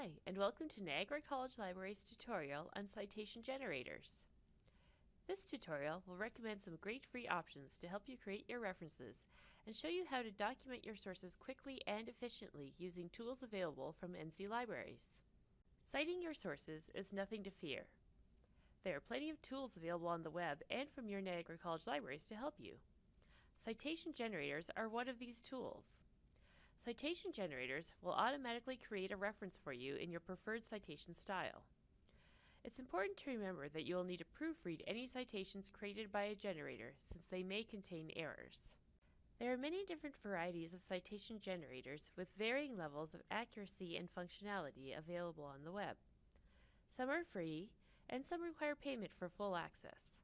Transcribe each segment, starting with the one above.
Hi, and welcome to Niagara College Libraries tutorial on citation generators. This tutorial will recommend some great free options to help you create your references and show you how to document your sources quickly and efficiently using tools available from ncLibraries. Citing your sources is nothing to fear. There are plenty of tools available on the web and from your Niagara College Libraries to help you. Citation generators are one of these tools. Citation generators will automatically create a reference for you in your preferred citation style. It's important to remember that you will need to proofread any citations created by a generator since they may contain errors. There are many different varieties of citation generators with varying levels of accuracy and functionality available on the web. Some are free, and some require payment for full access.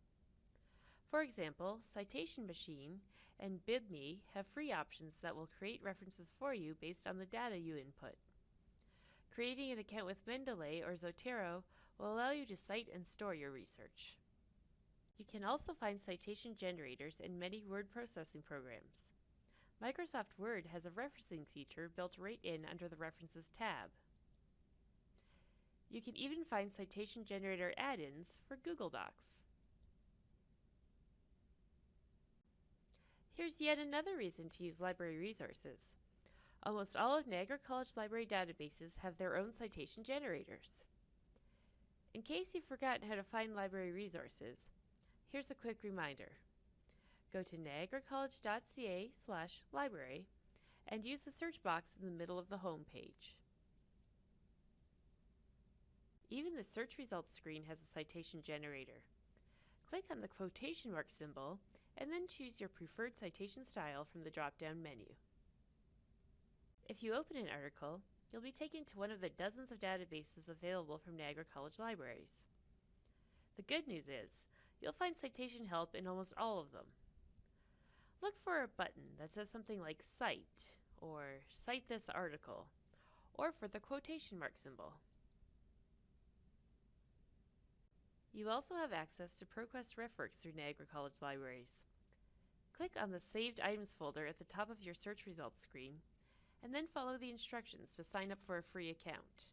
For example, Citation Machine and BibMe have free options that will create references for you based on the data you input. Creating an account with Mendeley or Zotero will allow you to cite and store your research. You can also find citation generators in many word processing programs. Microsoft Word has a referencing feature built right in under the References tab. You can even find citation generator add-ins for Google Docs. Here's yet another reason to use library resources. Almost all of Niagara College Library databases have their own citation generators. In case you've forgotten how to find library resources, here's a quick reminder. Go to niagaracollege.ca/library and use the search box in the middle of the home page. Even the search results screen has a citation generator. Click on the quotation mark symbol and then choose your preferred citation style from the drop-down menu. If you open an article, you'll be taken to one of the dozens of databases available from Niagara College Libraries. The good news is, you'll find citation help in almost all of them. Look for a button that says something like Cite, or Cite this article, or for the quotation mark symbol. You also have access to ProQuest RefWorks through Niagara College Libraries. Click on the Saved Items folder at the top of your search results screen, and then follow the instructions to sign up for a free account.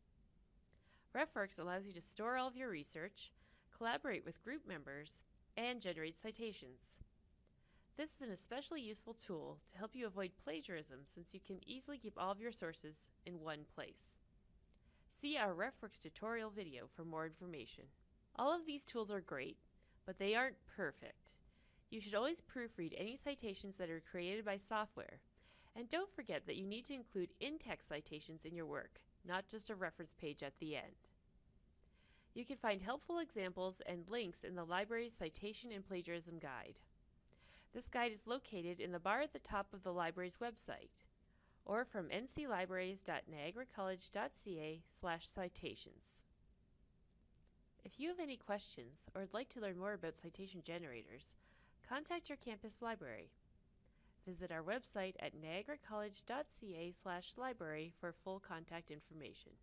RefWorks allows you to store all of your research, collaborate with group members, and generate citations. This is an especially useful tool to help you avoid plagiarism since you can easily keep all of your sources in one place. See our RefWorks tutorial video for more information. All of these tools are great, but they aren't perfect. You should always proofread any citations that are created by software, and don't forget that you need to include in-text citations in your work, not just a reference page at the end. You can find helpful examples and links in the library's Citation and Plagiarism Guide. This guide is located in the bar at the top of the library's website, or from nclibraries.niagaracollege.ca/citations. If you have any questions or would like to learn more about citation generators, contact your campus library. Visit our website at niagaracollege.ca/library for full contact information.